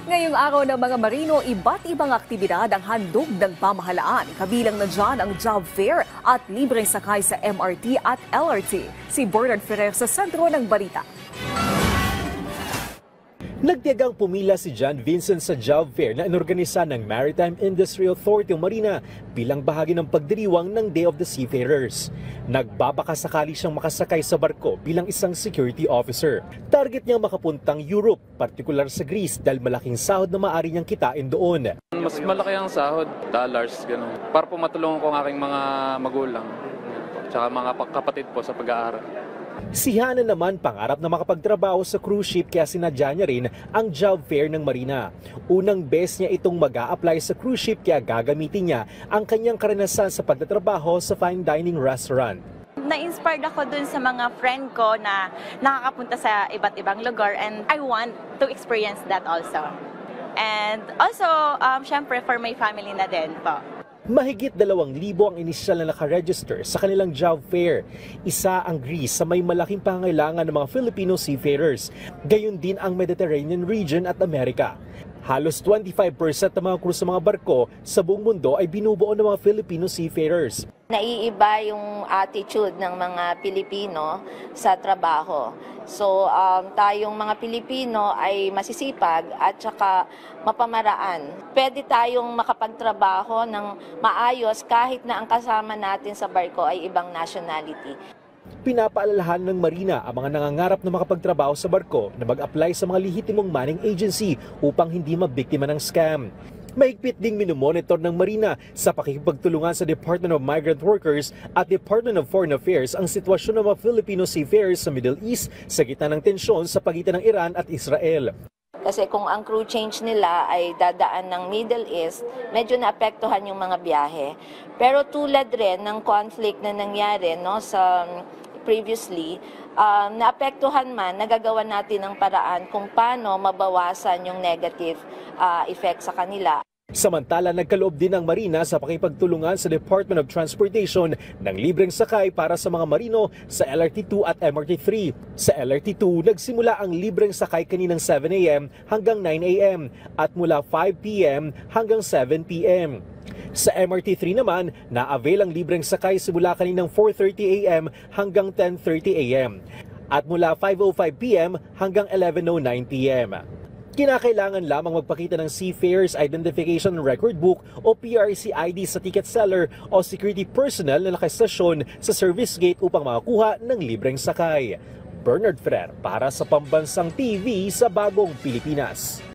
Ngayong araw ng mga marino, iba't ibang aktibidad ang handog ng pamahalaan. Kabilang na dyan ang job fair at libreng sakay sa MRT at LRT. Si Bernard Ferrer sa sentro ng balita. Nagtiyagang pumila si John Vincent sa job fair na inorganisa ng Maritime Industry Authority o Marina bilang bahagi ng pagdiriwang ng Day of the Seafarers. Nagbabakasakali siyang makasakay sa barko bilang isang security officer. Target niyang makapuntang Europe, partikular sa Greece dahil malaking sahod na maaari niyang kitain doon. Mas malaki ang sahod, dollars, gano'n. Para po matulungan ko ang aking mga magulang, tsaka mga kapatid po sa pag-aaral. Si Hana naman pangarap na makapagtrabaho sa cruise ship kaya sinadya niya rin ang job fair ng Marina. Unang beses niya itong mag-a-apply sa cruise ship kaya gagamitin niya ang kanyang karanasan sa pagtatrabaho sa fine dining restaurant. Na-inspired ako dun sa mga friend ko na nakakapunta sa iba't ibang lugar and I want to experience that also. And also, syempre for my family na din po. Mahigit 2,000 ang inisyal na nakaregister sa kanilang job fair. Isa ang Greece sa may malaking pangailangan ng mga Filipino seafarers. Gayon din ang Mediterranean region at Amerika. Halos 25% ng mga crew sa mga barko sa buong mundo ay binubuo ng mga Filipino seafarers. Naiiba yung attitude ng mga Pilipino sa trabaho. So tayong mga Pilipino ay masisipag at saka mapamaraan. Pwede tayong makapagtrabaho ng maayos kahit na ang kasama natin sa barko ay ibang nationality. Pinapaalalahan ng Marina ang mga nangangarap na makapagtrabaho sa barko na mag-apply sa mga lehitimong manning agency upang hindi mabiktima ng scam. Mahigpit ding minomonitor ng Marina sa pakikipagtulungan sa Department of Migrant Workers at Department of Foreign Affairs ang sitwasyon ng mga Filipino seafarers sa Middle East sa gitna ng tensyon sa pagitan ng Iran at Israel. Kasi kung ang crew change nila ay dadaan ng Middle East, medyo naapektuhan yung mga biyahe. Pero tulad rin ng conflict na nangyari sa previously, naapektuhan man, nagagawa natin ng paraan kung paano mabawasan yung negative effect sa kanila. Samantala, nagkaloob din ang Marina sa pakipagtulungan sa Department of Transportation ng libreng sakay para sa mga marino sa LRT2 at MRT3. Sa LRT2, nagsimula ang libreng sakay kaninang 7 a.m. hanggang 9 a.m. at mula 5 p.m. hanggang 7 p.m. Sa MRT3 naman, na-avail ang libreng sakay simula kaninang 4:30 a.m. hanggang 10:30 a.m. at mula 5:05 p.m. hanggang 11:09 p.m. Kinakailangan lamang magpakita ng Seafarers Identification Record Book o PRC ID sa ticket seller o security personnel na nakastasyon sa service gate upang makakuha ng libreng sakay. Bernard Ferrer para sa Pambansang TV sa Bagong Pilipinas.